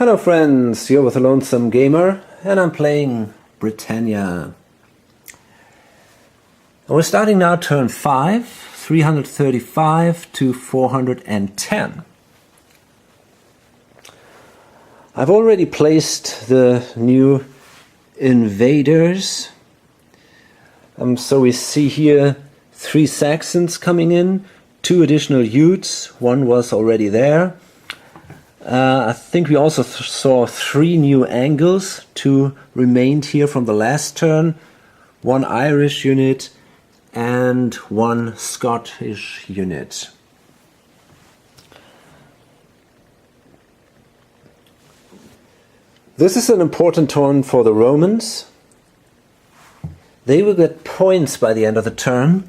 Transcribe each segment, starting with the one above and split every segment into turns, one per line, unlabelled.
Hello friends, you're with the Lonesome Gamer and I'm playing Britannia. And we're starting now turn 5, 335 to 410. I've already placed the new invaders. So we see here 3 Saxons coming in, 2 additional Utes, one was already there. I think we also saw 3 new Angles, 2 remained here from the last turn, 1 Irish unit and 1 Scottish unit. This is an important turn for the Romans. They will get points by the end of the turn.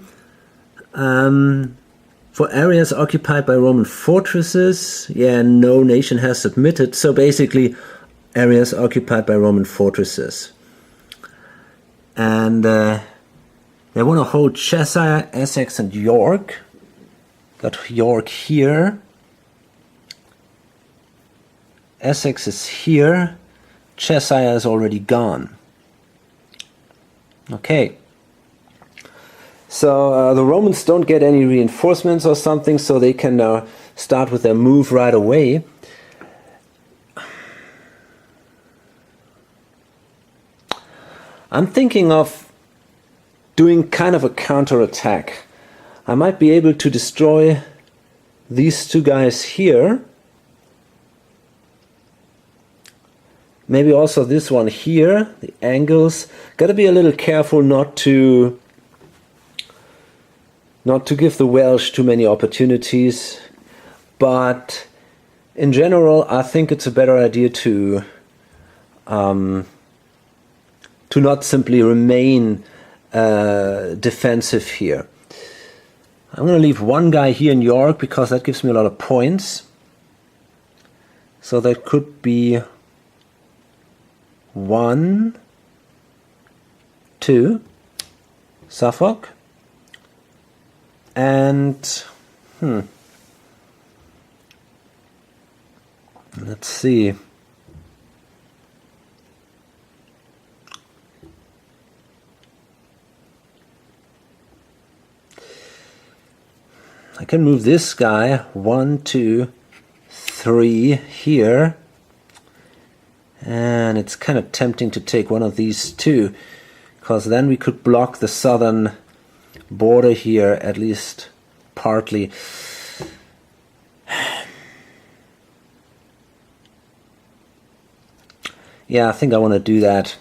For areas occupied by Roman fortresses, no nation has submitted, so basically areas occupied by Roman fortresses. And they want to hold Cheshire, Essex and York. Got York here. Essex is here. Cheshire is already gone. Okay. So the Romans don't get any reinforcements or something, so they can now start with their move right away. I'm thinking of doing kind of a counterattack. I might be able to destroy these 2 guys here. Maybe also this one here, the Angles. Gotta be a little careful not to give the Welsh too many opportunities, but in general I think it's a better idea to not simply remain defensive here. I'm going to leave 1 guy here in York because that gives me a lot of points. So that could be 1, 2, Suffolk. And let's see. I can move this guy 1, 2, 3 here. And it's kind of tempting to take one of these 2, because then we could block the southern border here, at least partly. Yeah, I think I want to do that.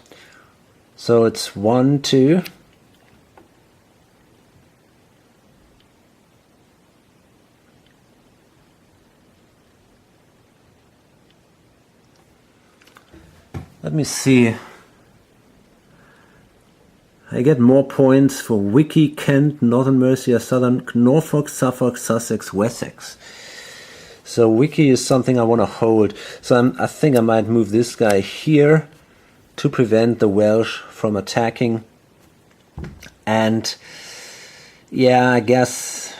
So it's 1, 2. Let me see. I get more points for Wickey, Kent, Northern Mercia, Southern Norfolk, Suffolk, Sussex, Wessex. So Wickey is something I want to hold. So I think I might move this guy here to prevent the Welsh from attacking. And yeah, I guess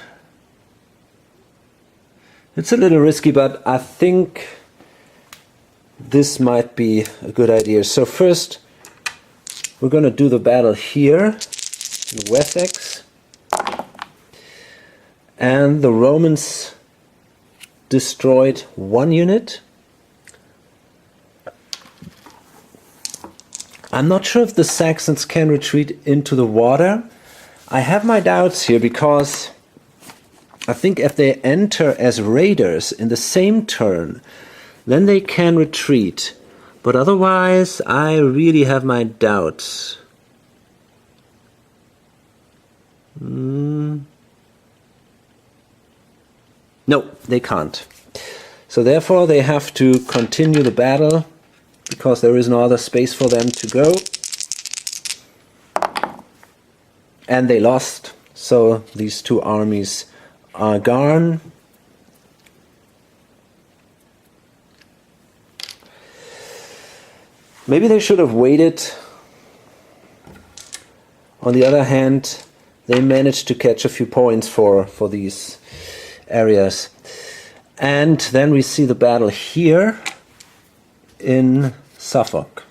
it's a little risky, but I think this might be a good idea. So first we're going to do the battle here in Wessex, and the Romans destroyed 1 unit. I'm not sure if the Saxons can retreat into the water. I have my doubts here, because I think if they enter as raiders in the same turn, then they can retreat. But otherwise, I really have my doubts. No, they can't. So therefore they have to continue the battle, because there is no other space for them to go. And they lost, so these 2 armies are gone. Maybe they should have waited. On the other hand, they managed to catch a few points for these areas. And then we see the battle here. in Suffolk.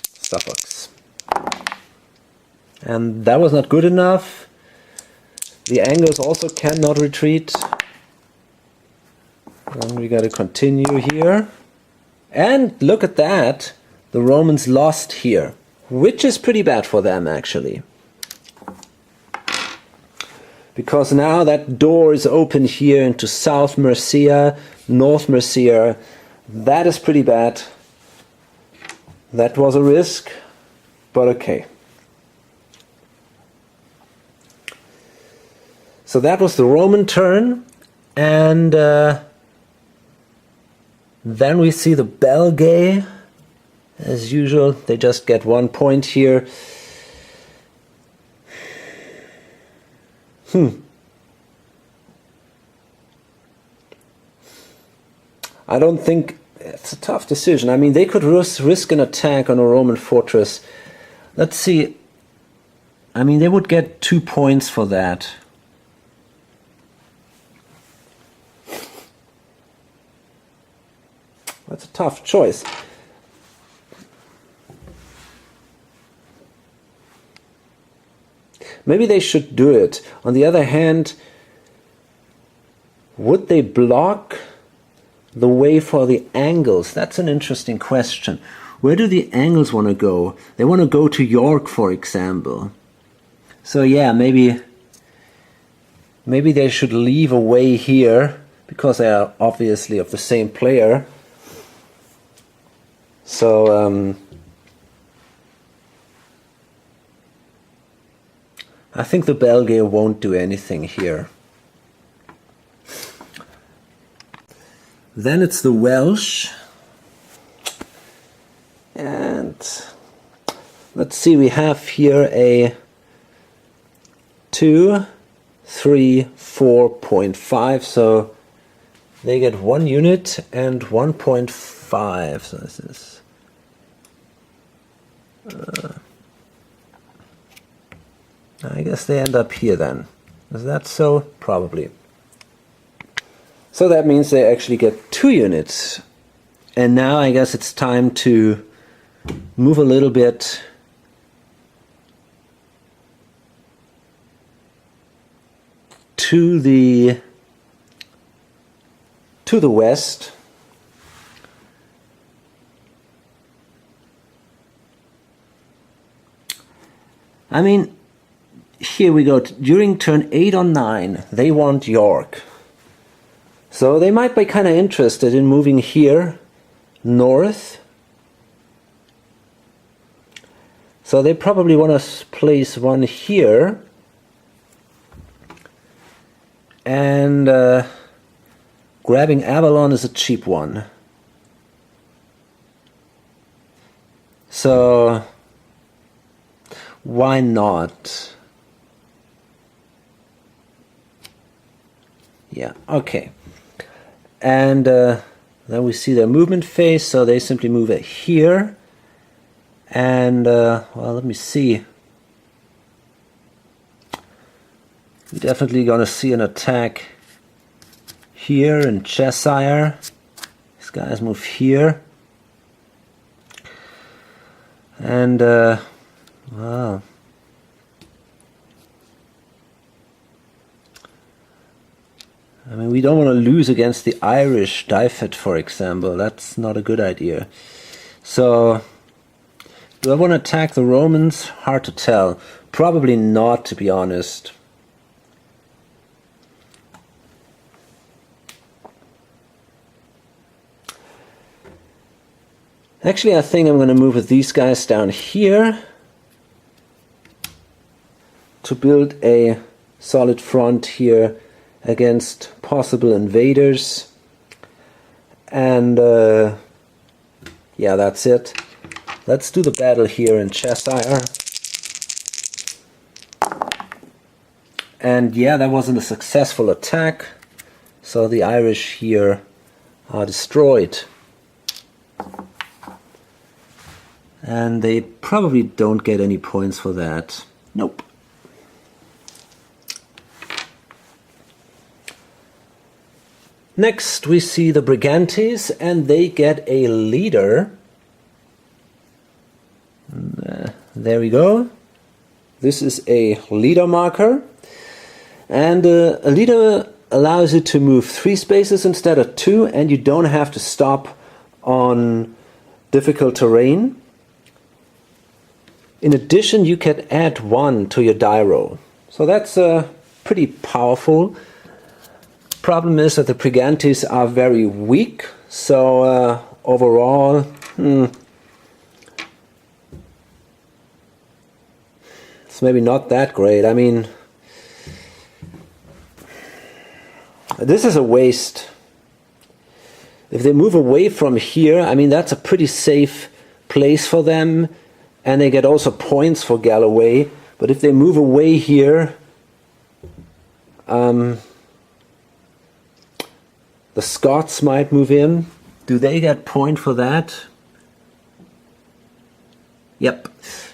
Suffolks. And that was not good enough. The Angles also cannot retreat. And we got to continue here. And look at that. The Romans lost here, which is pretty bad for them actually. Because now that door is open here into South Mercia, North Mercia. That is pretty bad. That was a risk, but okay. So that was the Roman turn, and then we see the Belgae. As usual, they just get 1 point here. I don't think it's a tough decision. I mean, they could risk an attack on a Roman fortress. Let's see. I mean, they would get 2 points for that. That's a tough choice. Maybe they should do it. On the other hand, would they block the way for the Angles? That's an interesting question. Where do the Angles want to go? They want to go to York, for example. So yeah, maybe they should leave a way here, because they are obviously of the same player. So I think the Belgae won't do anything here. Then it's the Welsh. And let's see, we have here a 2, 3, 4.5. So they get 1 unit and 1.5. So this is I guess they end up here then. Is that so? Probably. So that means they actually get 2 units. And now I guess it's time to move a little bit to the west. I mean, here we go. During turn 8 or 9, they want York. So they might be kind of interested in moving here north. So they probably want to place one here. And grabbing Avalon is a cheap one. So why not? Yeah, okay. And then we see their movement phase, so they simply move it here. And, well, let me see. We're definitely going to see an attack here in Cheshire. These guys move here. And, wow. I mean, we don't want to lose against the Irish Dyfed, for example. That's not a good idea. So, do I want to attack the Romans? Hard to tell. Probably not, to be honest. Actually, I think I'm going to move with these guys down here to build a solid front here against possible invaders. And yeah, that's it. Let's do the battle here in Cheshire. And yeah, that wasn't a successful attack, so the Irish here are destroyed. And they probably don't get any points for that. Nope. Next we see the Brigantes, and they get a leader. There we go. This is a leader marker, and a leader allows you to move 3 spaces instead of 2, and you don't have to stop on difficult terrain. In addition, you can add 1 to your die roll. So that's pretty powerful. Problem is that the Brigantes are very weak, so overall, it's maybe not that great. I mean, this is a waste. If they move away from here, I mean, that's a pretty safe place for them, and they get also points for Galloway. But if they move away here, the Scots might move in. Do they get point for that? Yep,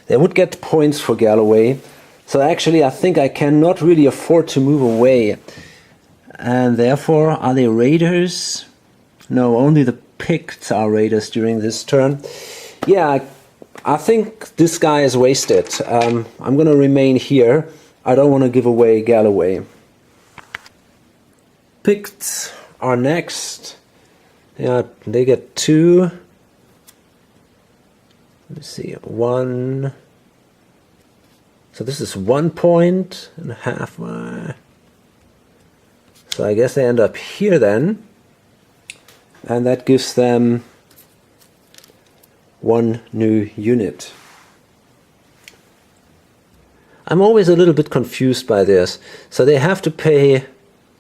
they would get points for Galloway. So actually, I think I cannot really afford to move away. And therefore, are they raiders? No, only the Picts are raiders during this turn. Yeah, I think this guy is wasted. I'm going to remain here. I don't want to give away Galloway. Picts are next. Yeah, they get 2. Let's see, 1. So this is 1.5 points. So I guess they end up here then. And that gives them 1 new unit. I'm always a little bit confused by this. So they have to pay,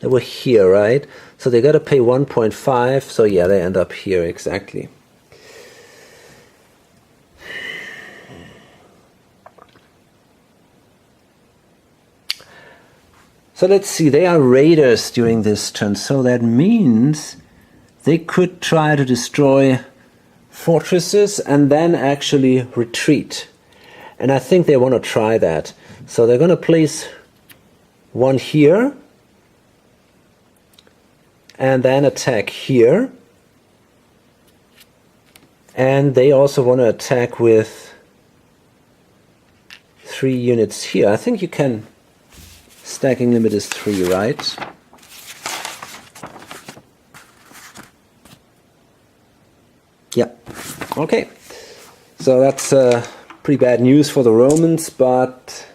they were here, right? So they got to pay 1.5, so yeah, they end up here exactly. So let's see, they are raiders during this turn, so that means they could try to destroy fortresses and then actually retreat. And I think they want to try that. So they're going to place 1 here and then attack here. And they also want to attack with 3 units here. I think you can, stacking limit is 3, right? Yeah, okay. So that's pretty bad news for the Romans, but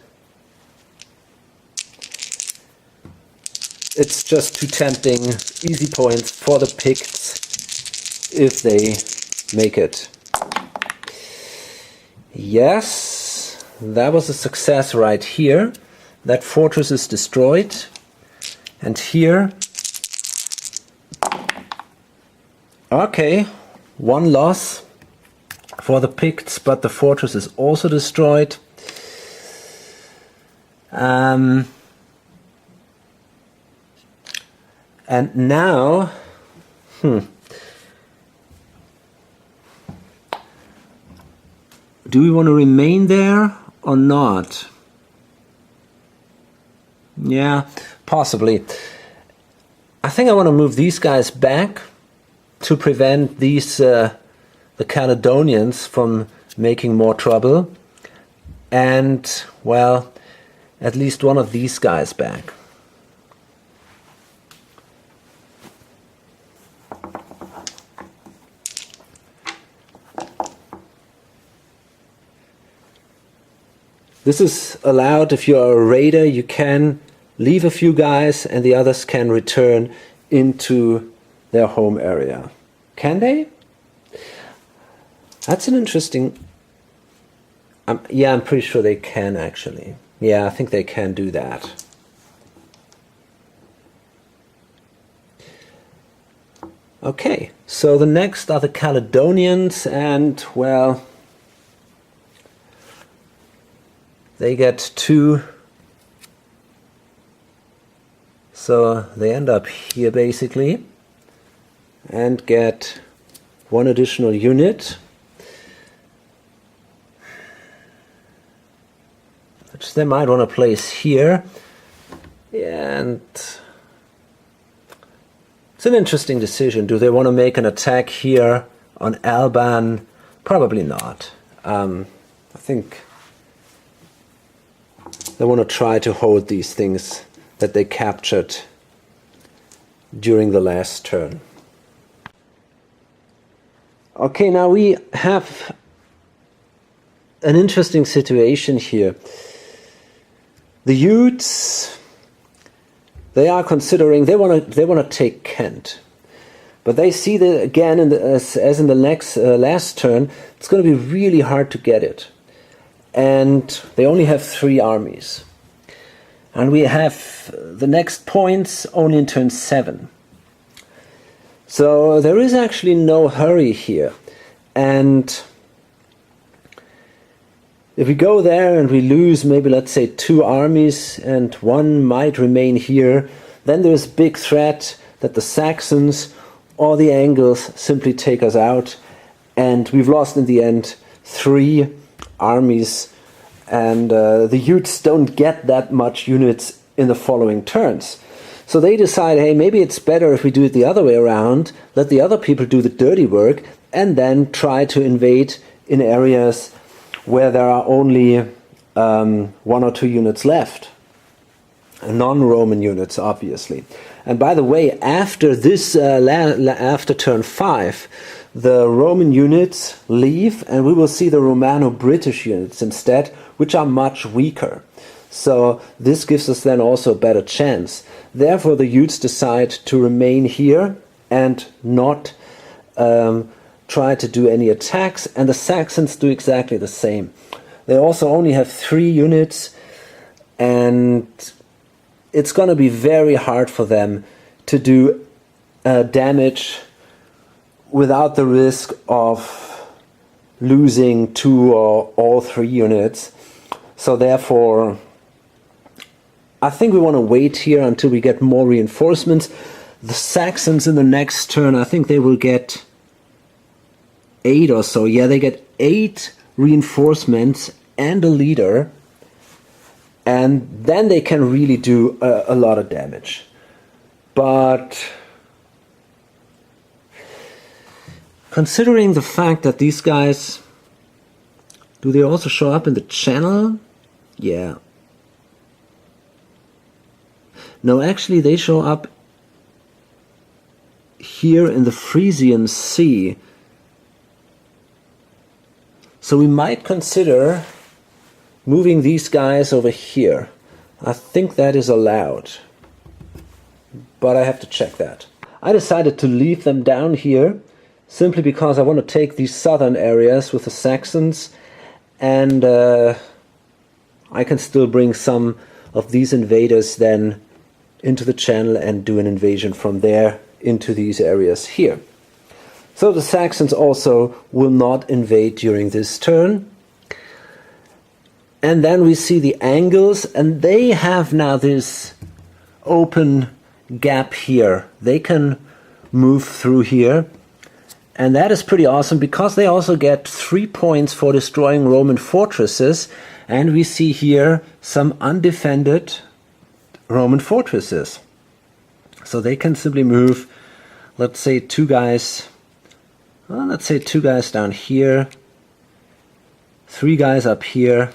it's just too tempting. Easy points for the Picts if they make it. Yes, that was a success right here. That fortress is destroyed. And here, okay, 1 loss for the Picts, but the fortress is also destroyed. And now, do we want to remain there or not? Yeah, possibly. I think I want to move these guys back to prevent these the Caledonians from making more trouble, and well, at least one of these guys back. This is allowed. If you're a raider, you can leave a few guys and the others can return into their home area. Can they? That's an interesting... yeah, I'm pretty sure they can actually. Yeah, I think they can do that. Okay, so the next are the Caledonians, and well, they get 2, so they end up here basically and get 1 additional unit, which they might want to place here, and It's an interesting decision. Do they want to make an attack here on Alban? Probably not. I think they want to try to hold these things that they captured during the last turn. Okay, now we have an interesting situation here. The Utes, they are considering they want to take Kent, but they see that again as in the next last turn, it's going to be really hard to get it, and they only have 3 armies, and we have the next points only in turn 7. So there is actually no hurry here, and if we go there and we lose maybe, let's say, 2 armies and 1 might remain here, then there's a big threat that the Saxons or the Angles simply take us out, and we've lost in the end 3 armies, and the Utes don't get that much units in the following turns. So they decide, hey, maybe it's better if we do it the other way around, let the other people do the dirty work, and then try to invade in areas where there are only 1 or 2 units left. Non-Roman units, obviously. And by the way, after this, after turn 5, the Roman units leave, and we will see the Romano-British units instead, which are much weaker. So this gives us then also a better chance. Therefore, the Utes decide to remain here and not try to do any attacks, and the Saxons do exactly the same. They also only have 3 units, and it's going to be very hard for them to do damage without the risk of losing 2 or all 3 units. So therefore, I think we want to wait here until we get more reinforcements. The Saxons in the next turn, I think they will get 8 or so. Yeah, they get 8 reinforcements and a leader, and then they can really do a lot of damage. But considering the fact that these guys, do they also show up in the channel? Yeah. No, actually they show up here in the Frisian Sea. So we might consider moving these guys over here. I think that is allowed, but I have to check that. I decided to leave them down here simply because I want to take these southern areas with the Saxons, and I can still bring some of these invaders then into the channel and do an invasion from there into these areas here. So the Saxons also will not invade during this turn. And then we see the Angles, and they have now this open gap here. They can move through here. And that is pretty awesome because they also get 3 points for destroying Roman fortresses. And we see here some undefended Roman fortresses. So they can simply move, let's say, 2 guys. Well, let's say 2 guys down here, 3 guys up here,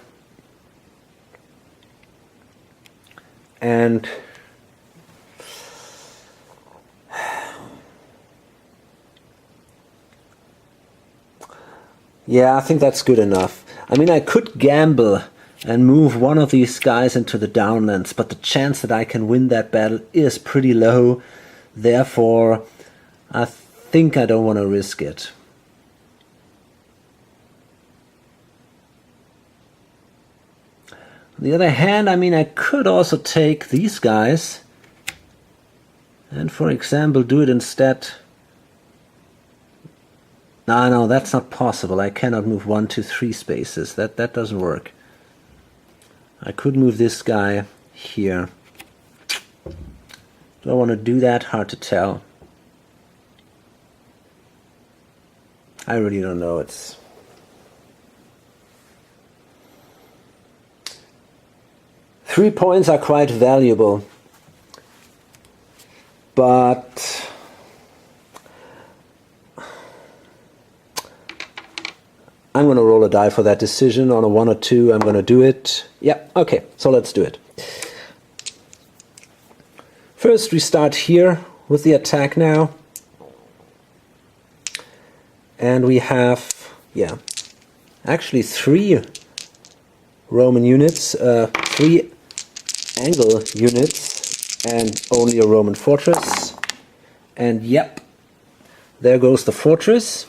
and yeah, I think that's good enough. I mean, I could gamble and move one of these guys into the downlands, but the chance that I can win that battle is pretty low. Therefore, I think I don't want to risk it. On the other hand, I mean, I could also take these guys and, for example, do it instead. No, that's not possible. I cannot move 1, 2, 3 spaces. That doesn't work. I could move this guy here. Do I want to do that? Hard to tell. I really don't know. It's 3 points are quite valuable, but I'm going to roll a die for that decision. On a 1 or 2, I'm going to do it. Yeah, okay, so let's do it. First, we start here with the attack now. And we have, yeah, actually 3 Roman units, 3 Angle units, and only a Roman fortress. And yep, there goes the fortress.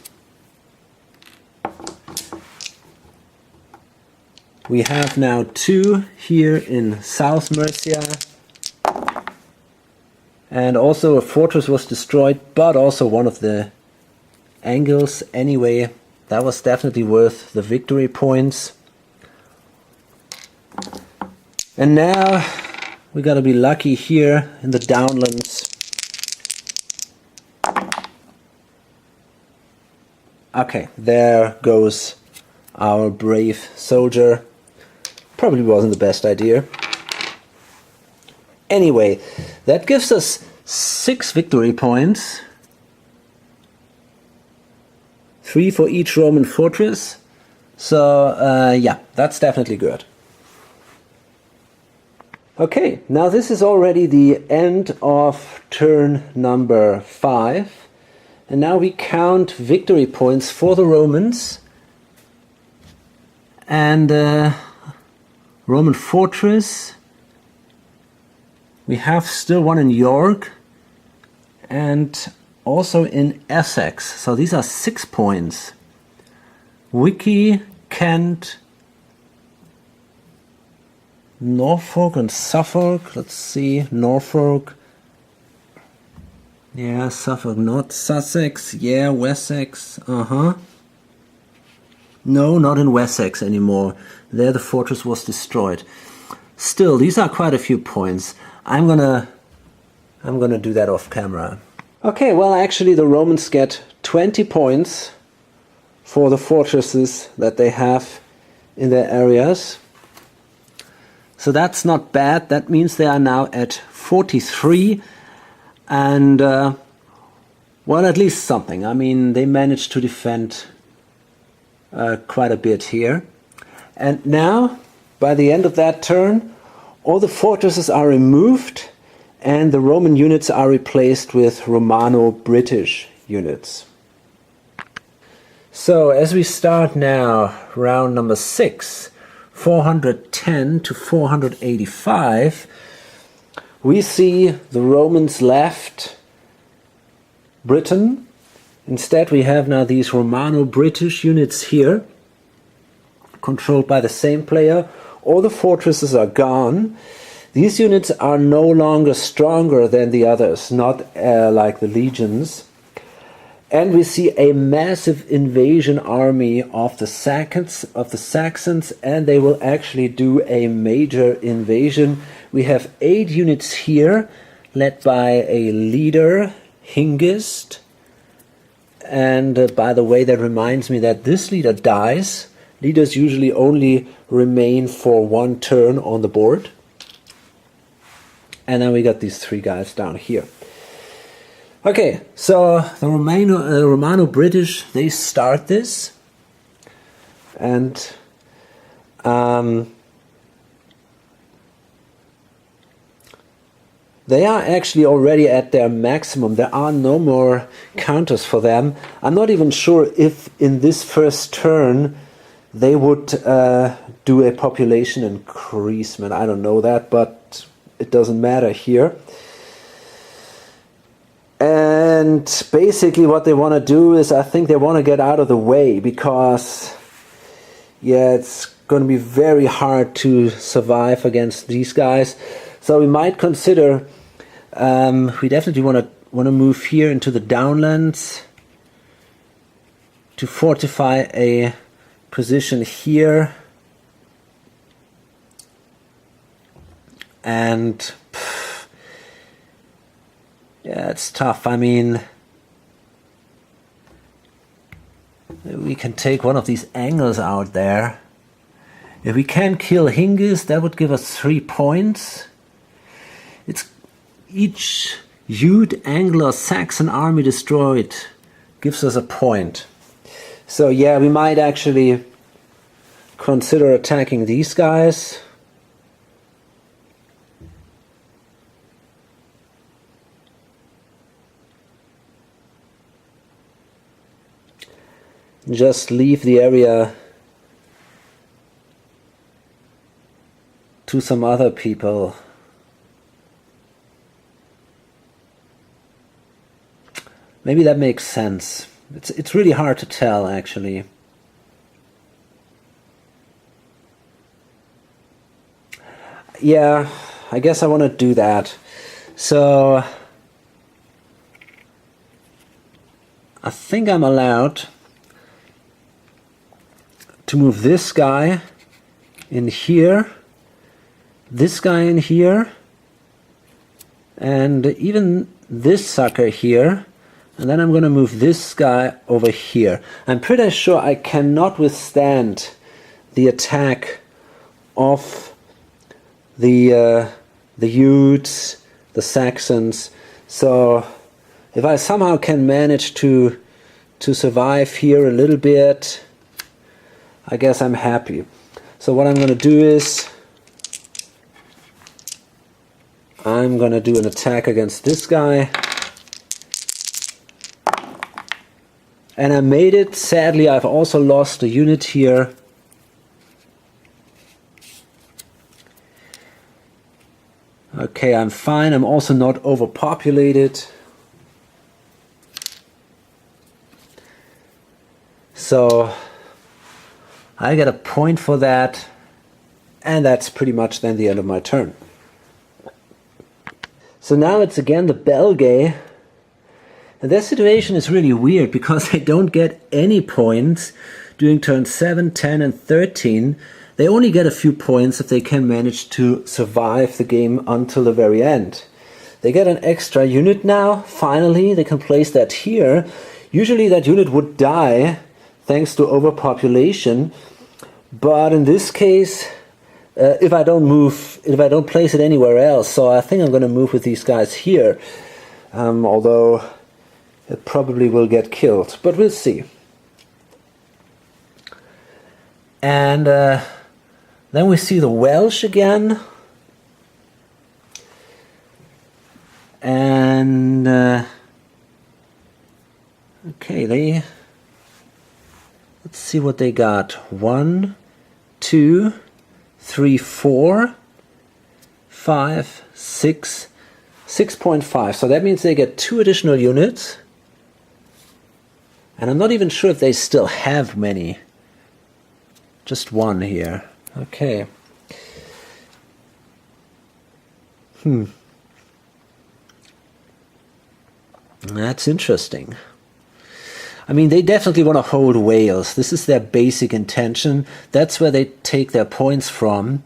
We have now 2 here in South Mercia. And also a fortress was destroyed, but also one of the angles. Anyway, that was definitely worth the victory points. And now we gotta be lucky here in the downlands. Okay, there goes our brave soldier. Probably wasn't the best idea. Anyway, that gives us 6 victory points. 3 for each Roman fortress. So, yeah, that's definitely good. Okay, now this is already the end of turn number 5. And now we count victory points for the Romans. And Roman fortress. We have still one in York. And also in Essex. So these are 6 points. Wickey, Kent, Norfolk and Suffolk. Let's see, Norfolk. Yeah, Suffolk, not Sussex. Yeah, Wessex. No, not in Wessex anymore. There the fortress was destroyed. Still, these are quite a few points. I'm gonna do that off camera. Okay, well actually the Romans get 20 points for the fortresses that they have in their areas. So that's not bad. That means they are now at 43. And, well, at least something. I mean, they managed to defend quite a bit here. And now, by the end of that turn, all the fortresses are removed and the Roman units are replaced with Romano-British units. So, as we start now, round number 6, 410 to 485, we see the Romans left Britain. Instead we have now these Romano-British units here, controlled by the same player. All the fortresses are gone. These units are no longer stronger than the others, not like the legions. And we see a massive invasion army of the Saxons, and they will actually do a major invasion. We have 8 units here, led by a leader, Hengist. And by the way, that reminds me that this leader dies. Leaders usually only remain for 1 turn on the board. And then we got these 3 guys down here. Okay, so the Romano-British, they start this. And they are actually already at their maximum. There are no more counters for them. I'm not even sure if in this first turn they would do a population increasement. I don't know that, but it doesn't matter here. And basically what they want to do is, I think they want to get out of the way, because yeah, it's going to be very hard to survive against these guys. So we might consider, we definitely want to move here into the downlands to fortify a position here. And yeah, it's tough. I mean, we can take one of these angles out there. If we can kill Hengist, that would give us 3 points. It's each Jute, Anglo, Saxon army destroyed gives us a point. So yeah, we might actually consider attacking these guys. Just leave the area to some other people. Maybe that makes sense. It's really hard to tell, actually. Yeah, I guess I want to do that. So I think I'm allowed to move this guy in here, this guy in here, and even this sucker here. And then I'm going to move this guy over here. I'm pretty sure I cannot withstand the attack of the Utes, the Saxons. So if I somehow can manage to survive here a little bit, I guess I'm happy. So what I'm going to do is I'm going to do an attack against this guy. And I made it. Sadly, I've also lost a unit here. Okay, I'm fine. I'm also not overpopulated. So I get a point for that. And that's pretty much then the end of my turn. So now it's again the Belgae. And their situation is really weird because they don't get any points during turns 7, 10 and 13. They only get a few points if they can manage to survive the game until the very end. They get an extra unit now, finally. They can place that here. Usually that unit would die thanks to overpopulation. But in this case, if I don't place it anywhere else, so I think I'm going to move with these guys here. Although it probably will get killed, but we'll see. And then we see the Welsh again. And okay, let's see what they got. 1, 2, 3, 4, 5, 6, 6.5. So that means they get 2 additional units. And I'm not even sure if they still have many. Just 1 here. Okay. That's interesting. I mean, they definitely want to hold Wales. This is their basic intention. That's where they take their points from.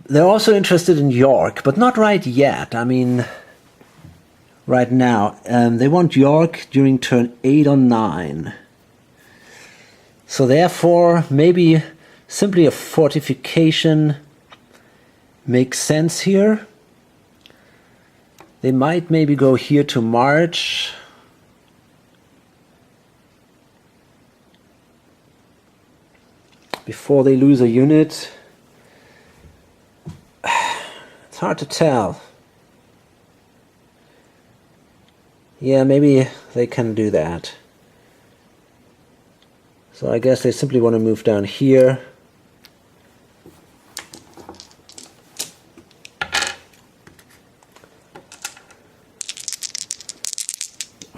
They're also interested in York, but not right yet. I mean, right now. They want York during turn 8 or 9. So therefore, maybe simply a fortification makes sense here. They might maybe go here to March. Before they lose a unit. It's hard to tell. Yeah, maybe they can do that. So I guess they simply want to move down here.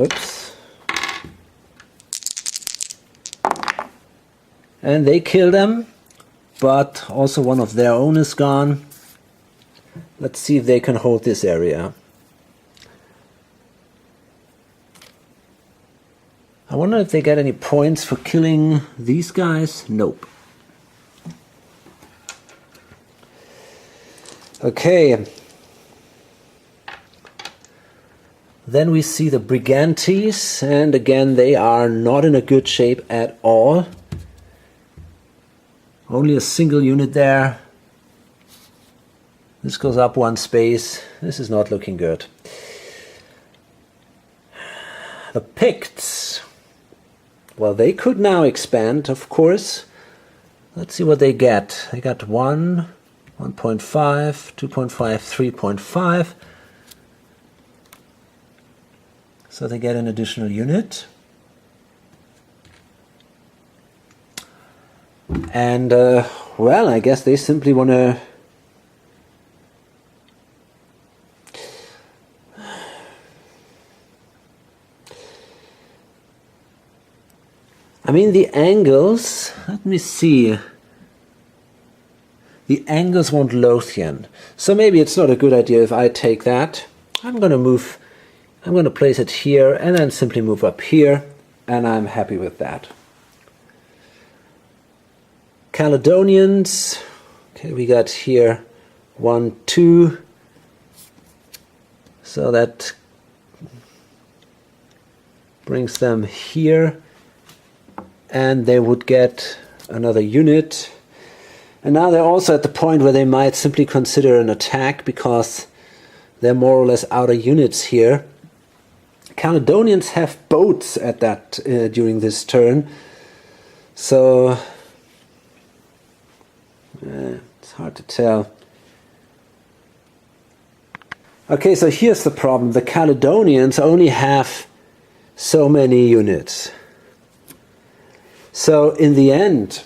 Oops. And they kill them, but also one of their own is gone. Let's see if they can hold this area. I wonder if they get any points for killing these guys. Nope. Okay. Then we see the Brigantes, and again they are not in a good shape at all. Only a single unit there. This goes up 1 space. This is not looking good. The Picts. well, they could now expand, of course. Let's see what they get. They got 1, 1.5, 2.5, 3.5. So they get an additional unit. And, well, I guess they simply want to... I mean, the Angles, let me see. The Angles want Lothian. So maybe it's not a good idea if I take that. I'm going to place it here and then simply move up here, and I'm happy with that. Caledonians, okay, we got here 1, 2. So that brings them here. And they would get another unit. And now they're also at the point where they might simply consider an attack because they're more or less out of units here. Caledonians have boats at that during this turn. So it's hard to tell. Okay, so here's the problem. The Caledonians only have so many units. So in the end,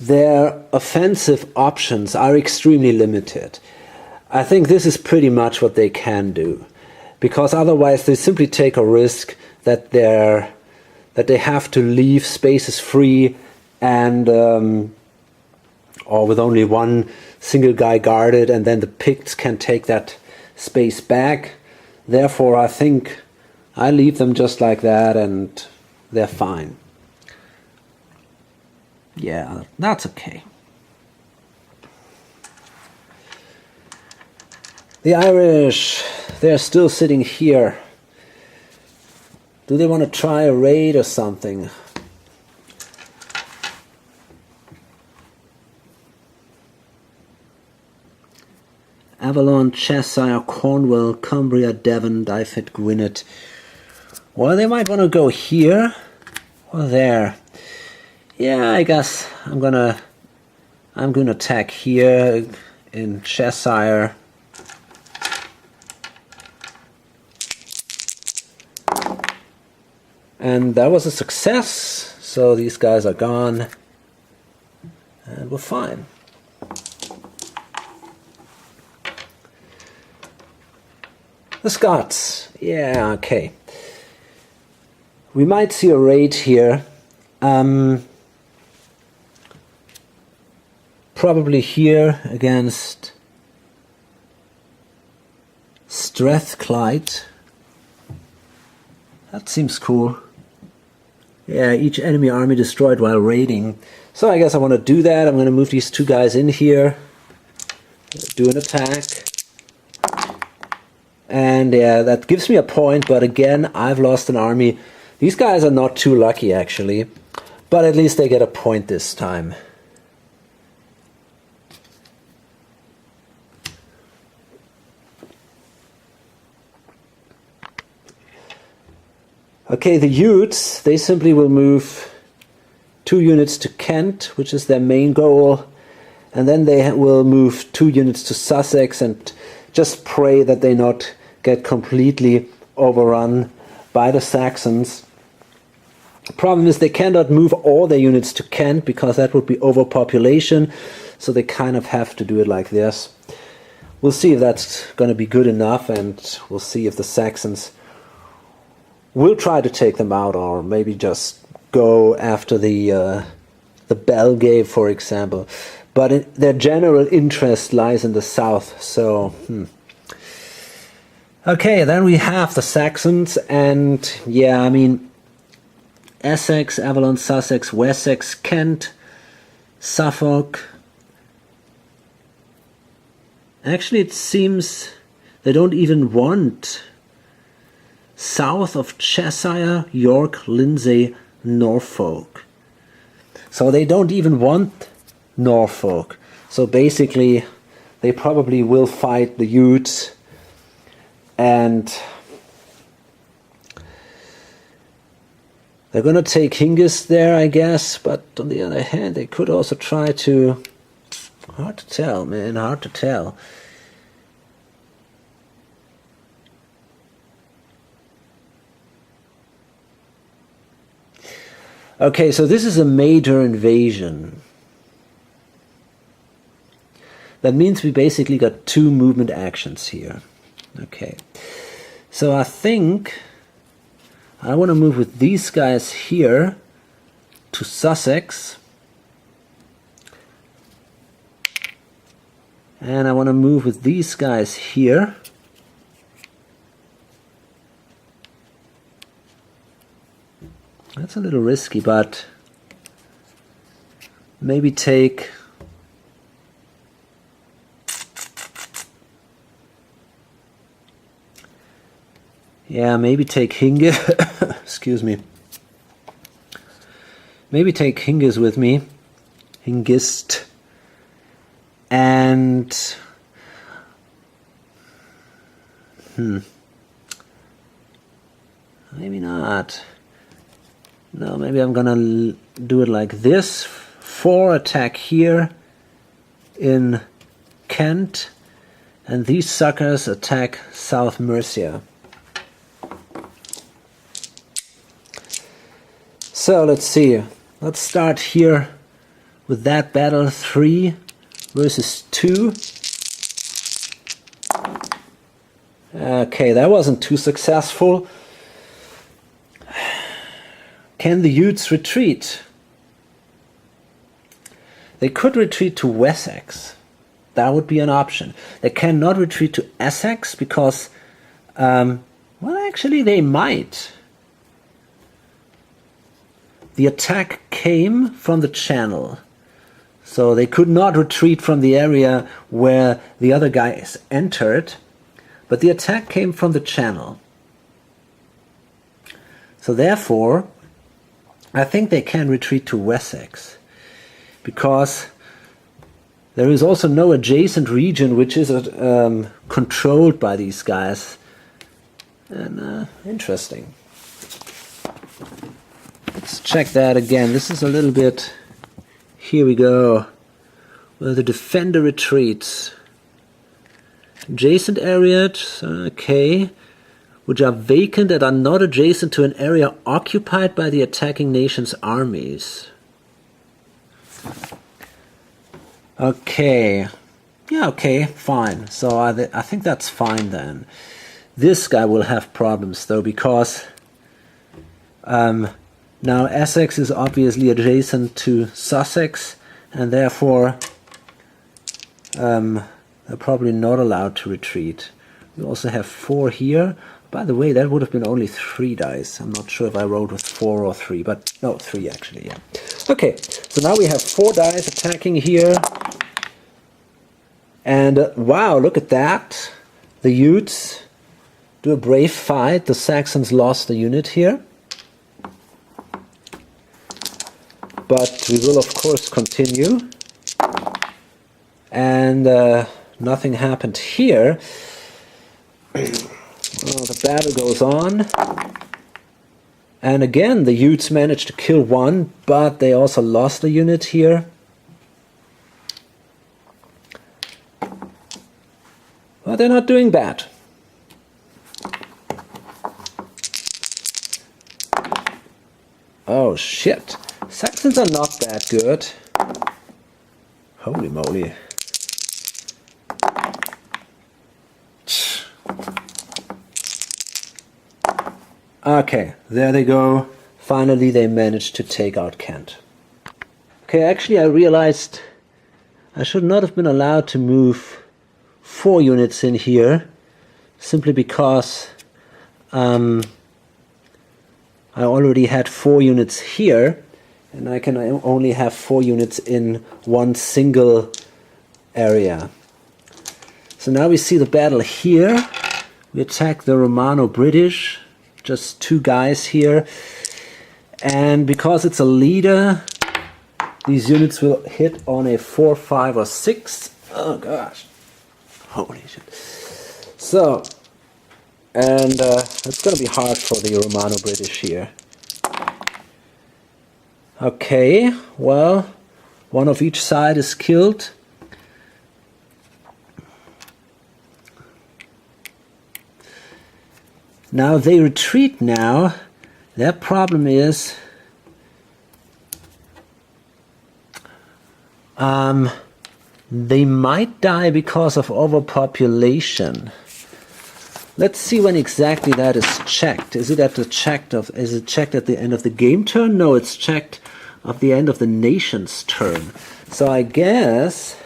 their offensive options are extremely limited. I think this is pretty much what they can do, because otherwise they simply take a risk that they have to leave spaces free and or with only one single guy guarded, and then the Picts can take that space back. Therefore, I think I leave them just like that and they're fine. Yeah, that's okay. The Irish, they're still sitting here. Do they want to try a raid or something? Avalon, Cheshire, Cornwall, Cumbria, Devon, Dyfed, Gwynedd. Well, they might want to go here or there. Yeah, I guess I'm gonna attack here in Cheshire. And that was a success. So these guys are gone. And we're fine. The Scots. Yeah, okay. We might see a raid here. Probably here against Strathclyde. That seems cool. Yeah, each enemy army destroyed while raiding. So I guess I want to do that. I'm going to move these two guys in here. Do an attack. And yeah, that gives me a point, but again, I've lost an army. These guys are not too lucky, actually. But at least they get a point this time. Okay, the Utes, they simply will move 2 units to Kent, which is their main goal. And then they will move 2 units to Sussex and just pray that they not get completely overrun by the Saxons. The problem is they cannot move all their units to Kent because that would be overpopulation, so they kind of have to do it like this. We'll see if that's going to be good enough, and we'll see if the Saxons will try to take them out, or maybe just go after the Belgae, for example. But their general interest lies in the south, so... Okay, then we have the Saxons, and yeah, I mean, Essex, Avalon, Sussex, Wessex, Kent, Suffolk. Actually, it seems they don't even want south of Cheshire, York, Lindsey, Norfolk. So they don't even want Norfolk. So basically, they probably will fight the Utes. And They're gonna take Hingis there, I guess, but on the other hand, they could also try to... Hard to tell, man, hard to tell. Okay, so this is a major invasion. That means we basically got 2 movement actions here. Okay, so I think I want to move with these guys here to Sussex. And I want to move with these guys here. That's a little risky, but maybe take... Yeah, maybe take Hingis. Excuse me. Maybe take Hingis with me. Hingist. And... Maybe not. No, maybe I'm gonna do it like this. 4 attack here in Kent. And these suckers attack South Mercia. So let's see, let's start here with that battle, 3 versus 2. Okay, that wasn't too successful. Can the Utes retreat? They could retreat to Wessex. That would be an option. They cannot retreat to Essex because, well, actually they might. The attack came from the channel, so they could not retreat from the area where the other guys entered, but the attack came from the channel. So therefore, I think they can retreat to Wessex, because there is also no adjacent region which is controlled by these guys. And interesting. Let's check that again. This is a little bit... Here we go. Where the defender retreats. Adjacent areas, okay, which are vacant and are not adjacent to an area occupied by the attacking nation's armies. Okay. Yeah, okay, fine. So I think that's fine then. This guy will have problems though, because... now Essex is obviously adjacent to Sussex, and therefore they're probably not allowed to retreat. We also have 4 here. By the way, that would have been only 3 dice. I'm not sure if I rolled with 4 or 3, but no, 3 actually, yeah. Okay, so now we have 4 dice attacking here. And wow, look at that. The Utes do a brave fight. The Saxons lost a unit here. But we will of course continue, and nothing happened here. Well, the battle goes on, and again the Utes managed to kill 1, but they also lost a unit here. Well, they're not doing bad. Oh shit. Saxons are not that good. Holy moly. Okay, there they go. Finally they managed to take out Kent. Okay, actually I realized I should not have been allowed to move 4 units in here, simply because I already had 4 units here. And I can only have 4 units in one single area. So now we see the battle here. We attack the Romano-British. Just 2 guys here. And because it's a leader, these units will hit on a 4, 5, or 6. Oh gosh. Holy shit. So, and it's going to be hard for the Romano-British here. Okay, well, one of each side is killed. Now they retreat now. Their problem is they might die because of overpopulation. Let's see when exactly that is checked. Is it checked at the end of the game turn? No, it's checked at the end of the nation's turn. So I guess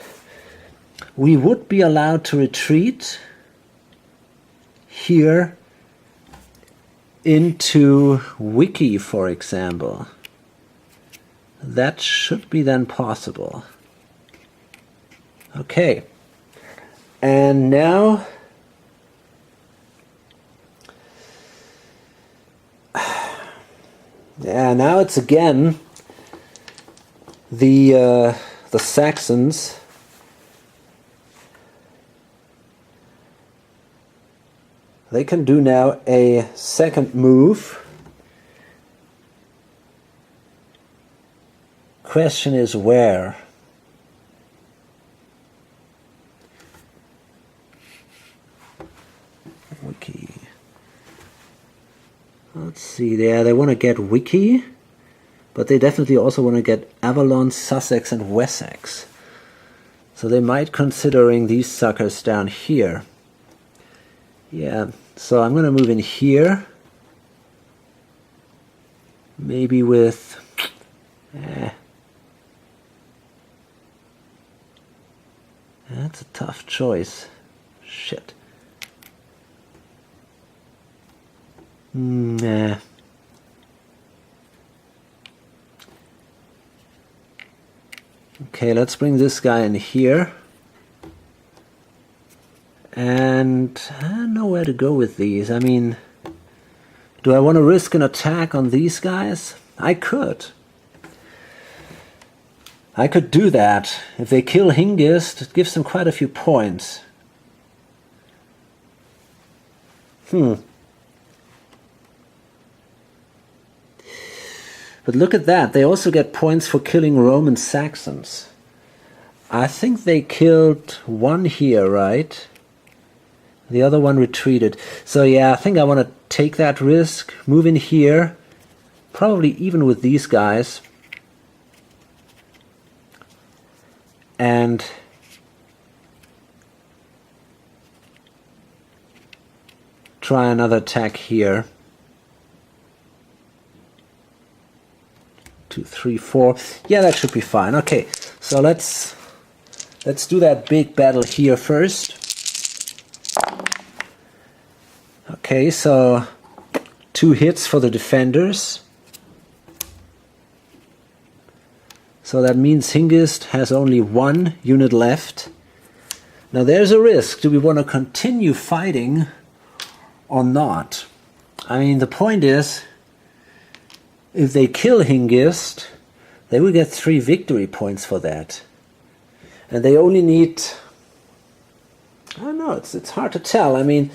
we would be allowed to retreat here into Wiki, for example. That should be then possible. Okay. And now now it's again the Saxons. They can do now a second move. Question is where? Wiki. Let's see there. They want to get Wiki, but they definitely also want to get Avalon, Sussex, and Wessex. So they might considering these suckers down here. Yeah, so I'm going to move in here. Maybe with... That's a tough choice. Shit. Nah. Okay, let's bring this guy in here. And I don't know where to go with these. I mean, do I want to risk an attack on these guys? I could. I could do that. If they kill Hengist, it gives them quite a few points. But look at that. They also get points for killing Roman Saxons. I think they killed one here, right? The other one retreated. So yeah, I think I want to take that risk, move in here, probably even with these guys, and try another attack here. 2, 3, 4. Yeah, that should be fine. Okay, so let's do that big battle here first. Okay, so 2 hits for the defenders. So that means Hengist has only 1 unit left. Now there's a risk. Do we want to continue fighting or not? I mean, the point is, if they kill Hengist, they will get 3 victory points for that. And they only need... I don't know, it's hard to tell. I mean,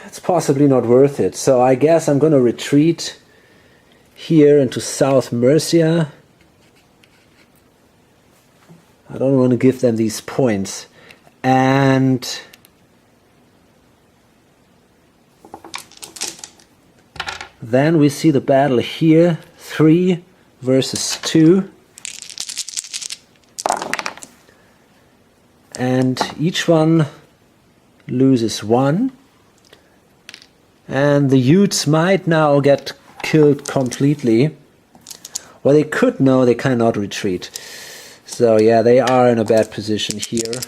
it's possibly not worth it. So I guess I'm going to retreat here into South Mercia. I don't want to give them these points. And then we see the battle here, 3 versus 2. And each one loses 1. And the Utes might now get killed completely. Well, they could, no, they cannot retreat. So yeah, they are in a bad position here.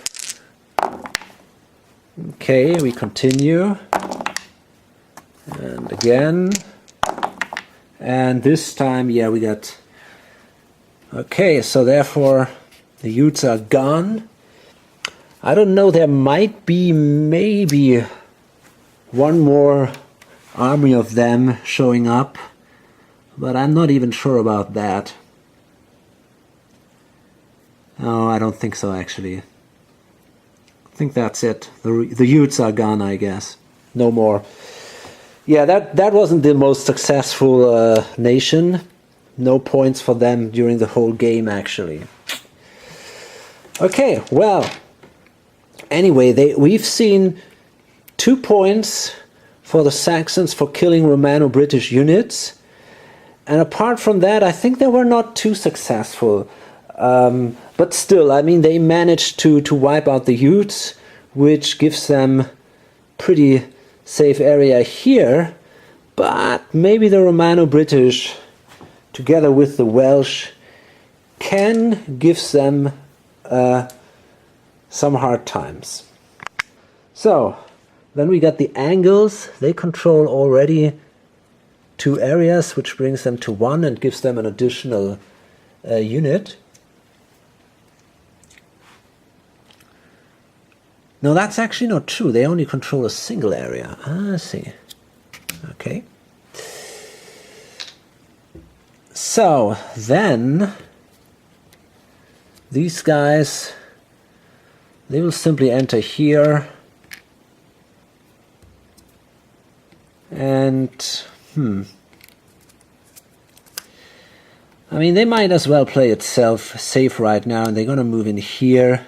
Okay, we continue. And again. And this time, yeah, we got... Okay, so therefore the Utes are gone. I don't know, there might be maybe one more army of them showing up, but I'm not even sure about that. No, I don't think so, actually. I think that's it. The Utes are gone, I guess. No more. Yeah, that wasn't the most successful nation, no points for them during the whole game, actually. Okay, well, anyway, we've seen 2 points for the Saxons for killing Romano-British units. And apart from that, I think they were not too successful. But still, I mean, they managed to wipe out the Utes, which gives them pretty safe area here. But maybe the Romano-British, together with the Welsh, can give them some hard times. So, then we got the Angles. They control already 2 areas, which brings them to 1 and gives them an additional unit. No, that's actually not true. They only control a single area. I see. Okay. So, then, these guys, they will simply enter here. And, I mean, they might as well play it safe right now, and they're going to move in here.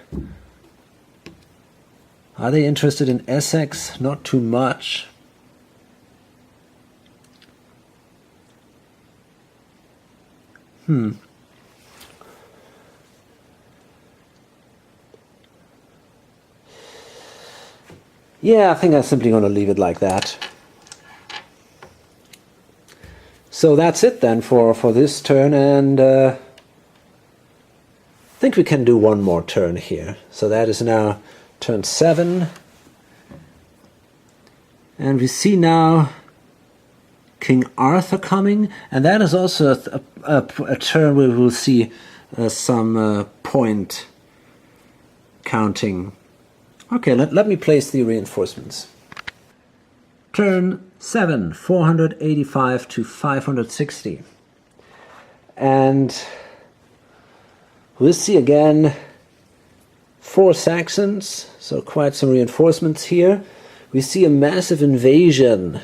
Are they interested in Essex? Not too much. Yeah, I think I'm simply going to leave it like that. So that's it then for this turn, and I think we can do one more turn here. So that is now turn 7. And we see now King Arthur coming, and that is also a turn where we will see some point counting. Okay, let me place the reinforcements. Turn 7, 485 to 560. And we'll see again 4 Saxons, so quite some reinforcements here. We see a massive invasion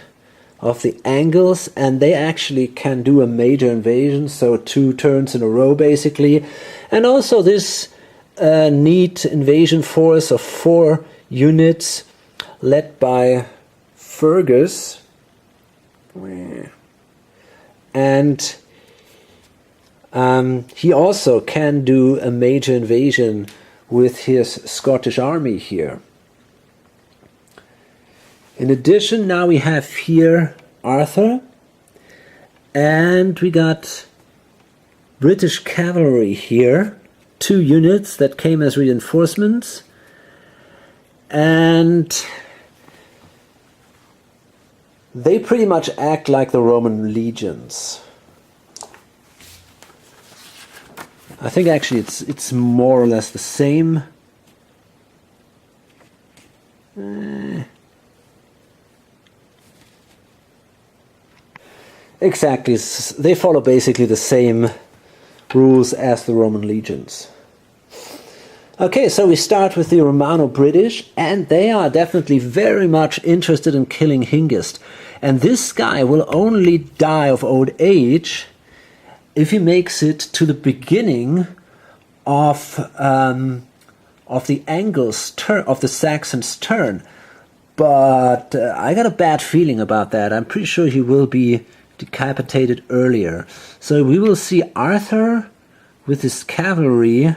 of the Angles, and they actually can do a major invasion, so 2 turns in a row basically. And also this neat invasion force of 4 units led by Fergus. And he also can do a major invasion with his Scottish army here. In addition, now we have here Arthur, and we got British cavalry here, 2 units that came as reinforcements, and they pretty much act like the Roman legions. I think actually it's more or less the same. Exactly, they follow basically the same rules as the Roman legions. Okay, so we start with the Romano-British, and they are definitely very much interested in killing Hengist. And this guy will only die of old age if he makes it to the beginning of the Angles' turn, of the Saxons' turn. But I got a bad feeling about that. I'm pretty sure he will be decapitated earlier. So we will see Arthur with his cavalry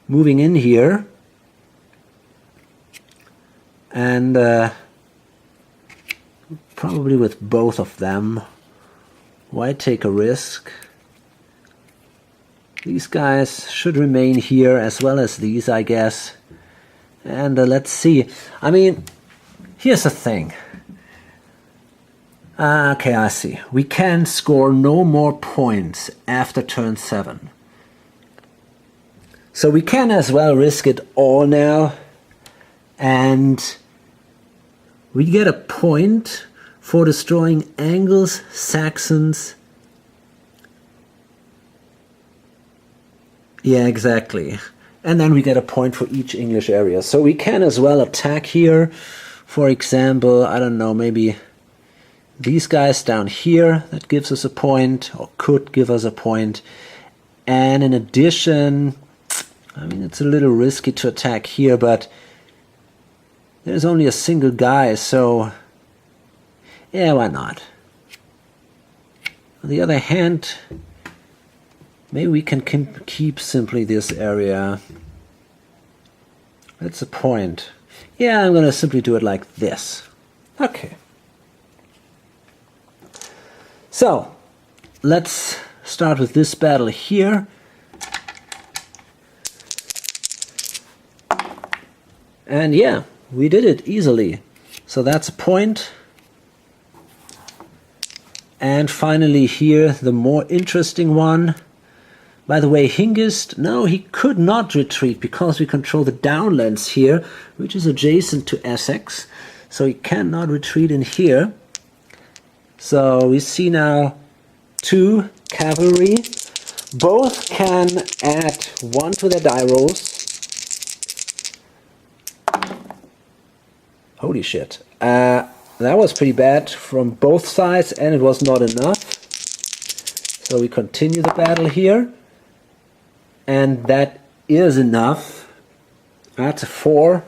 moving in here, and probably with both of them. Why take a risk? These guys should remain here as well as these, I guess. And let's see. I mean, here's the thing. Okay, I see. We can score no more points after turn 7. So we can as well risk it all now. And we get a point for destroying Angles, Saxons. Yeah, exactly. And then we get a point for each English area. So we can as well attack here. For example, I don't know, maybe these guys down here, that gives us a point, or could give us a point. And in addition, I mean, it's a little risky to attack here, but there's only a single guy, so yeah, why not? On the other hand, maybe we can keep simply this area. That's a point. Yeah, I'm going to simply do it like this. Okay. So, let's start with this battle here. And yeah, we did it easily. So that's a point. And finally here, the more interesting one. By the way, Hengist, no, he could not retreat because we control the downlands here, which is adjacent to Essex. So he cannot retreat in here. So we see now 2 cavalry. Both can add 1 to their die rolls. Holy shit. That was pretty bad from both sides, and it was not enough. So we continue the battle here. And that is enough. That's a 4.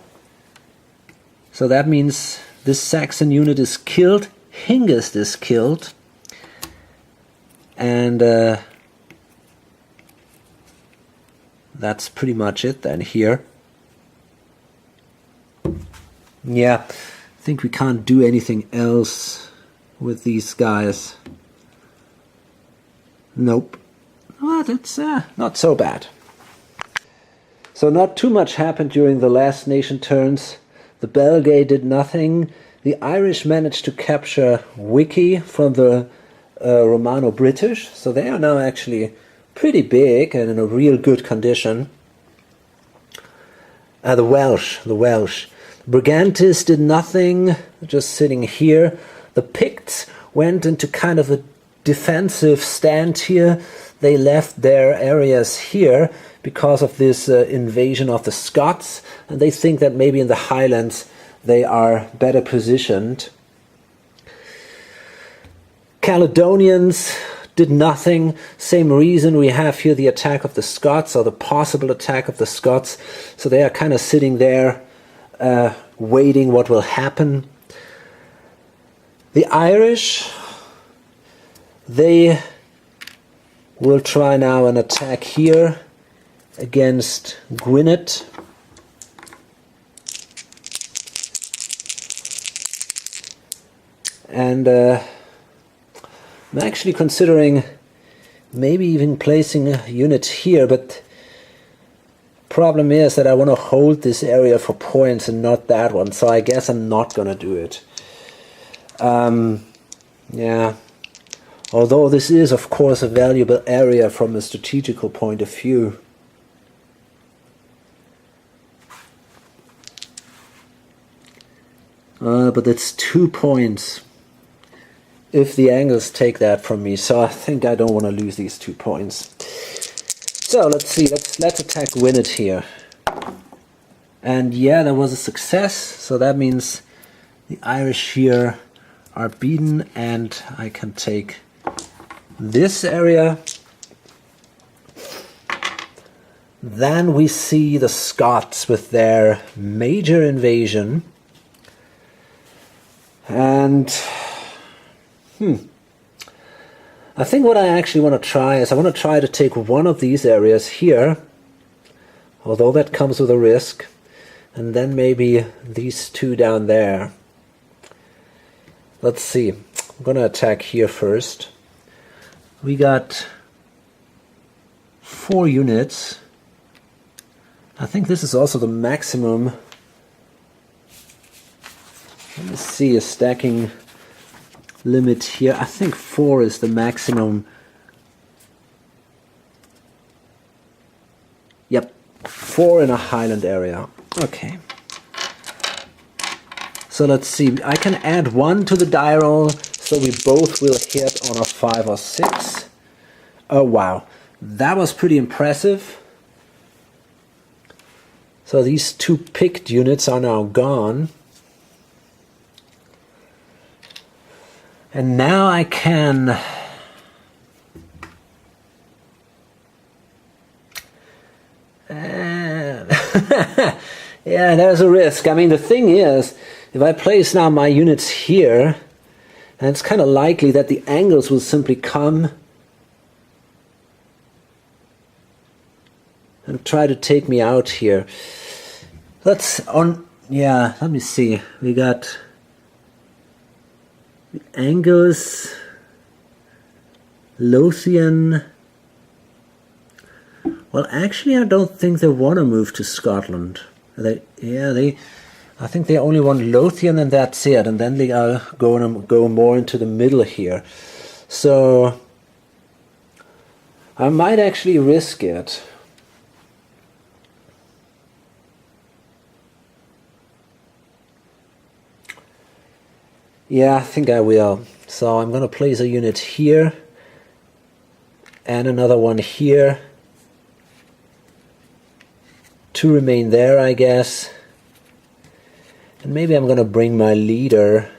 So that means this Saxon unit is killed. Hengist is killed. And that's pretty much it then here. Yeah, I think we can't do anything else with these guys. Nope. Well, that's not so bad. So not too much happened during the last nation turns. The Belgae did nothing. The Irish managed to capture Wickey from the Romano-British. So they are now actually pretty big and in a real good condition. The Welsh. Brigantes did nothing, just sitting here. The Picts went into kind of a defensive stand here. They left their areas here because of this invasion of the Scots, and they think that maybe in the Highlands they are better positioned. Caledonians did nothing. Same reason we have here the attack of the Scots, or the possible attack of the Scots. So they are kind of sitting there waiting what will happen. The Irish, they will try now an attack here against Gwynedd. And I'm actually considering maybe even placing a unit here, but problem is that I want to hold this area for points and not that one, so I guess I'm not going to do it. Yeah, although this is of course a valuable area from a strategical point of view. But it's 2 points if the Angles take that from me, so I think I don't want to lose these 2 points. So let's see, let's attack Gwynedd here. And yeah, that was a success, so that means the Irish here are beaten and I can take this area. Then we see the Scots with their major invasion. And I think what I actually want to try is I want to try to take one of these areas here, although that comes with a risk, and then maybe these 2 down there. Let's see, I'm going to attack here first. We got 4 units. I think this is also the maximum. Let me see a stacking limit here. I think 4 is the maximum. Yep, 4 in a highland area. Okay. So let's see, I can add 1 to the die roll, so we both will hit on a 5 or 6. Oh wow, that was pretty impressive. So these 2 picked units are now gone. And now I can yeah, there's a risk. I mean, the thing is, if I place now my units here, and it's kind of likely that the Angles will simply come and try to take me out here. Let me see. We got the Angles, Lothian. Well, actually, I don't think they want to move to Scotland. I think they only want Lothian and that's it. And then they are going to go more into the middle here. So I might actually risk it. Yeah, I think I will. So I'm going to place a unit here and another one here to remain there, I guess. And maybe I'm going to bring my leader.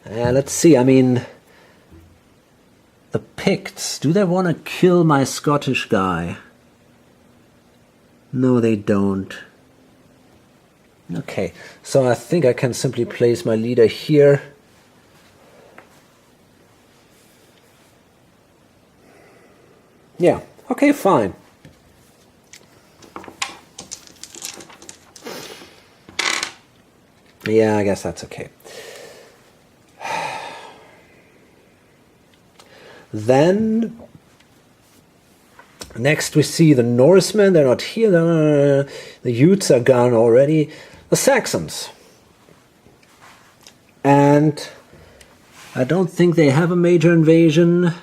Let's see, I mean, the Picts, do they want to kill my Scottish guy? No, they don't. Okay, so I think I can simply place my leader here. Yeah, okay, fine. Yeah, I guess that's okay. Then, next we see the Norsemen. They're not here. The Utes are gone already. The Saxons. And I don't think they have a major invasion.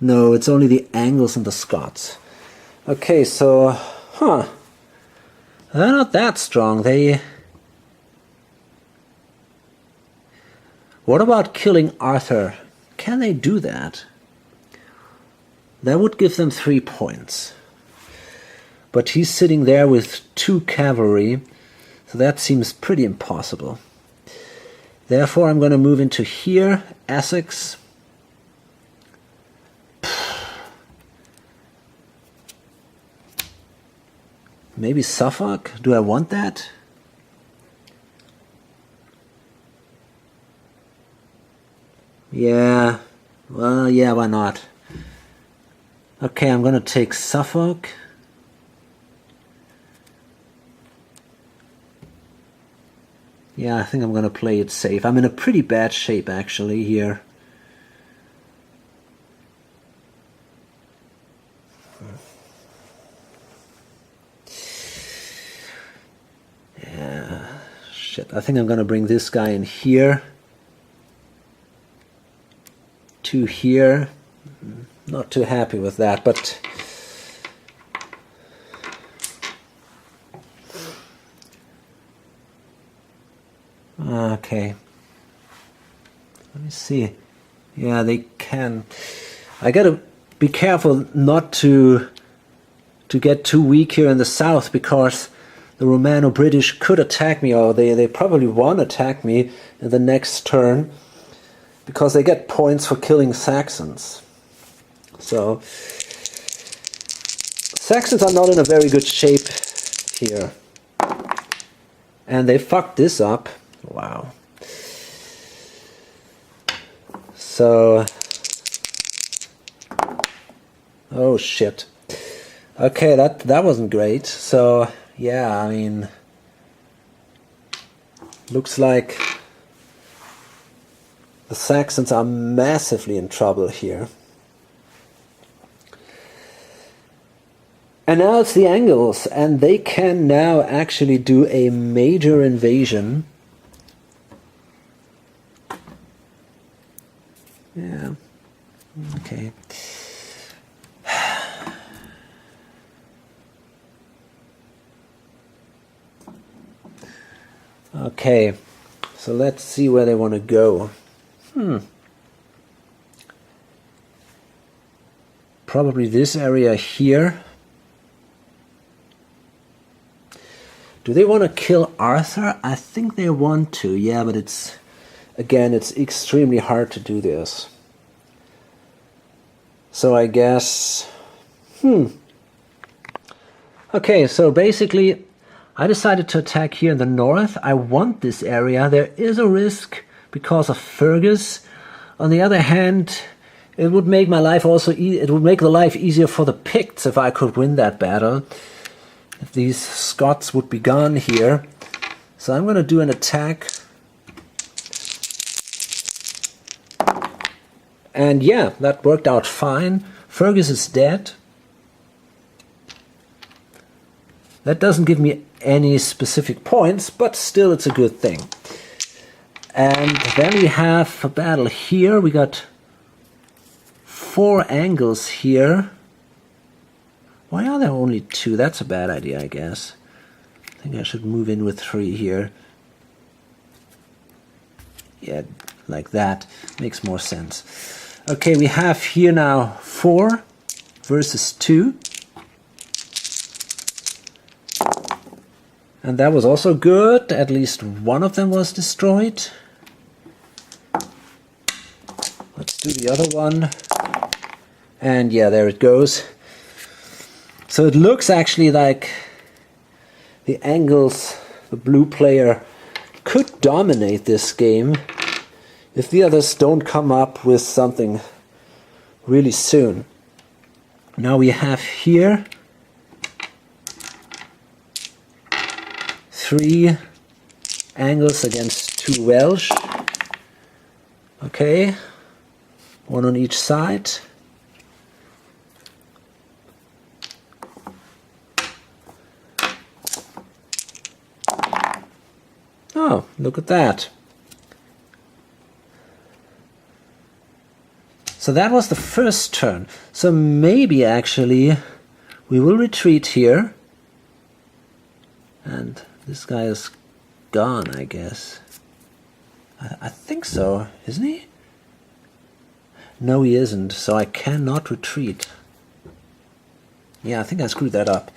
No, it's only the Angles and the Scots. Okay, so, they're not that strong. What about killing Arthur? Can they do that? That would give them 3 points. But he's sitting there with 2 cavalry, so that seems pretty impossible. Therefore, I'm going to move into here, Essex. Maybe Suffolk? Do I want that? Yeah, well, yeah, why not? Okay, I'm going to take Suffolk. Yeah, I think I'm going to play it safe. I'm in a pretty bad shape, actually, here. Yeah, shit. I think I'm going to bring this guy in here. 2 here. Not too happy with that, but okay. Let me see. Yeah, they can. I gotta be careful not to get too weak here in the south, because the Romano-British could attack me, or they probably won't attack me in the next turn, because they get points for killing Saxons. So Saxons are not in a very good shape here. And they fucked this up. Wow. So, oh shit. Okay, that wasn't great. So, yeah, I mean, looks like the Saxons are massively in trouble here. And now it's the Angles, and they can now actually do a major invasion. Yeah, okay. Okay, so let's see where they want to go. Probably this area here. Do they want to kill Arthur? I think they want to, yeah, but it's again, it's extremely hard to do this. So I guess, okay, so basically I decided to attack here in the north. I want this area. There is a risk because of Fergus. On the other hand, it would make my life also it would make the life easier for the Picts if I could win that battle. If these Scots would be gone here. So I'm going to do an attack. And yeah, that worked out fine. Fergus is dead. That doesn't give me any specific points, but still it's a good thing. And then we have a battle here. We got 4 angles here. Why are there only 2? That's a bad idea, I guess. I think I should move in with 3 here. Yeah, like that. Makes more sense. Okay, we have here now 4 versus 2. And that was also good. At least one of them was destroyed. Let's do the other one. And yeah, there it goes. So it looks actually like the Angles, the blue player, could dominate this game if the others don't come up with something really soon. Now we have here 3 Angles against 2 Welsh. Okay, 1 on each side. Oh, look at that. So that was the first turn. So maybe actually we will retreat here. And this guy is gone, I guess. I think so, isn't he? No, he isn't, so I cannot retreat. Yeah, I think I screwed that up.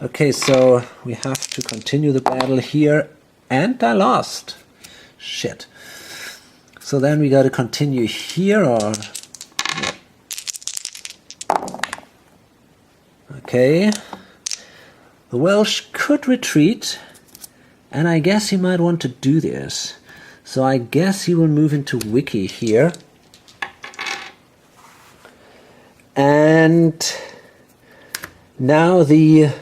Okay, so we have to continue the battle here. And I lost. Shit. So then we got to continue here, or... Yeah. Okay. The Welsh could retreat, and I guess he might want to do this. So I guess he will move into Wiki here. And now the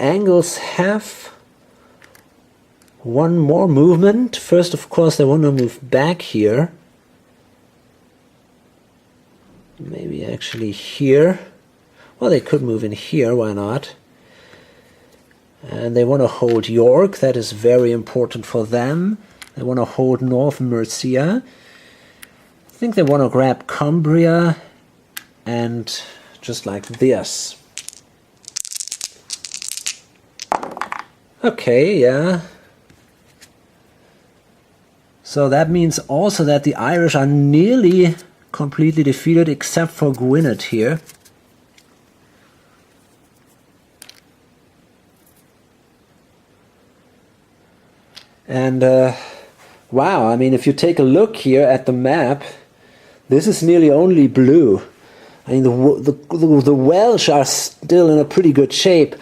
Angles have 1 more movement. First, of course, they want to move back here. Maybe actually here. Well, they could move in here, why not? And they want to hold York. That is very important for them. They want to hold North Mercia. I think they want to grab Cumbria and just like this. Okay, yeah. So that means also that the Irish are nearly completely defeated except for Gwynedd here. And wow, I mean, if you take a look here at the map, this is nearly only blue. I mean, the Welsh are still in a pretty good shape,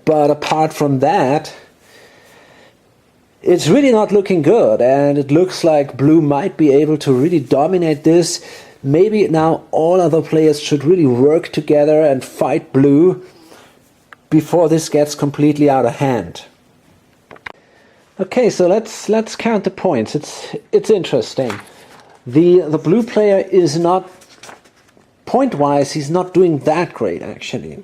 but apart from that, it's really not looking good, and it looks like blue might be able to really dominate this. Maybe now all other players should really work together and fight blue before this gets completely out of hand. Okay, so let's count the points. It's interesting. The blue player is not, point-wise, he's not doing that great actually.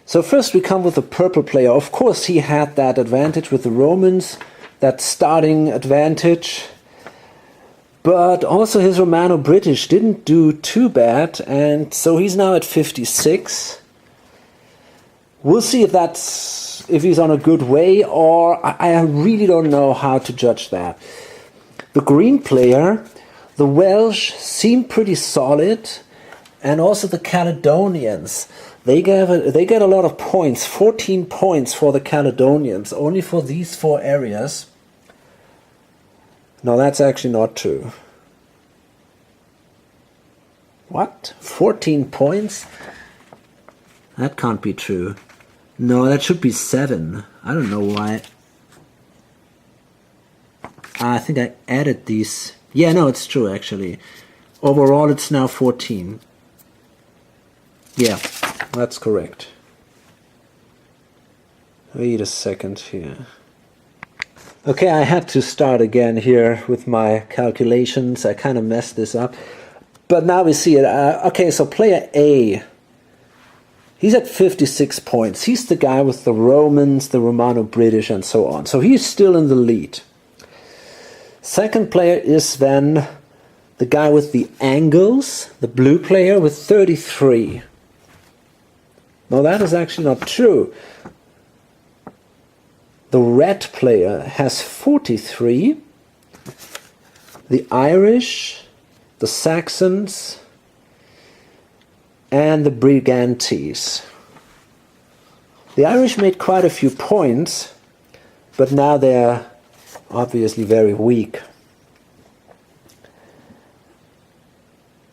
So first we come with the purple player. Of course he had that advantage with the Romans, that starting advantage, but also his Romano-British didn't do too bad, and so he's now at 56. We'll see if he's on a good way, or I really don't know how to judge that. The green player, the Welsh seem pretty solid, and also the Caledonians. They get a lot of points, 14 points for the Caledonians, only for these 4 areas. No, that's actually not true. What? 14 points? That can't be true. No, that should be 7. I don't know why. I think I added these. Yeah, no, it's true actually. Overall, it's now 14. Yeah, that's correct. Wait a second here. Okay, I had to start again here with my calculations. I kind of messed this up. But now we see it. Okay, so player A, he's at 56 points. He's the guy with the Romans, the Romano-British, and so on. So he's still in the lead. Second player is then the guy with the Angles, the blue player with 33. No, that is actually not true. The red player has 43. The Irish, the Saxons, and the Brigantes. The Irish made quite a few points, but now they're obviously very weak.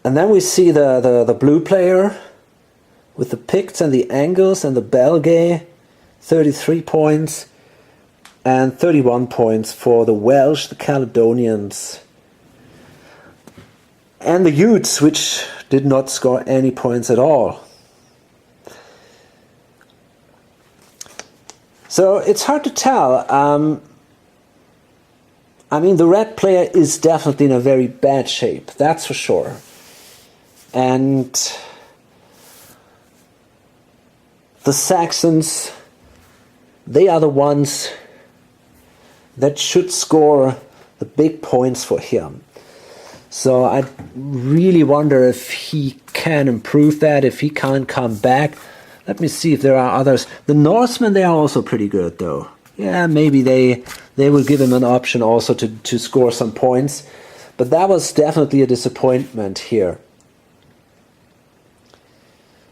And then we see the blue player with the Picts and the Angles and the Belgae, 33 points, and 31 points for the Welsh, the Caledonians, and the Utes, which did not score any points at all. So it's hard to tell. I mean, the red player is definitely in a very bad shape, that's for sure. And the Saxons, they are the ones that should score the big points for him. So I really wonder if he can improve that, if he can come back. Let me see if there are others. The Norsemen, they are also pretty good though. Yeah, maybe they will give him an option also to score some points. But that was definitely a disappointment here.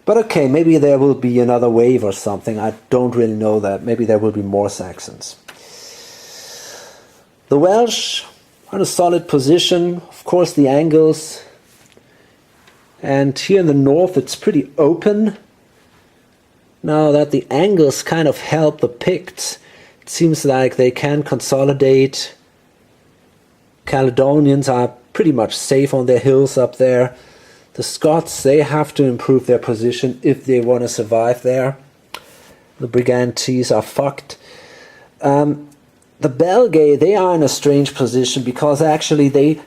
But okay, maybe there will be another wave or something. I don't really know that. Maybe there will be more Saxons. The Welsh are in a solid position. Of course, the Angles. And here in the north, it's pretty open. Now that the Angles kind of help the Picts, it seems like they can consolidate. Caledonians are pretty much safe on their hills up there. The Scots, they have to improve their position if they want to survive there. The Brigantes are fucked. The Belgae, they are in a strange position because actually they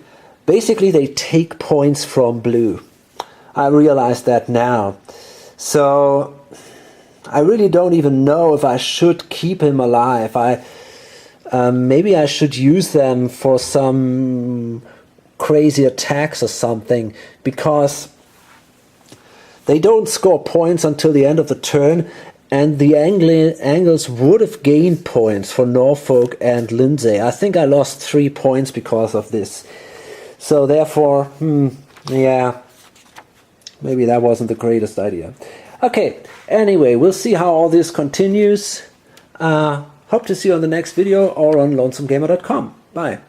take points from blue. I realize that now. So I really don't even know if I should keep him alive. Maybe I should use them for some crazy attacks or something, because they don't score points until the end of the turn, and the Angles would have gained points for Norfolk and Lindsay. I think I lost 3 points because of this. So therefore, yeah, maybe that wasn't the greatest idea. Okay, anyway, we'll see how all this continues. Hope to see you on the next video or on lonesomegamer.com. Bye.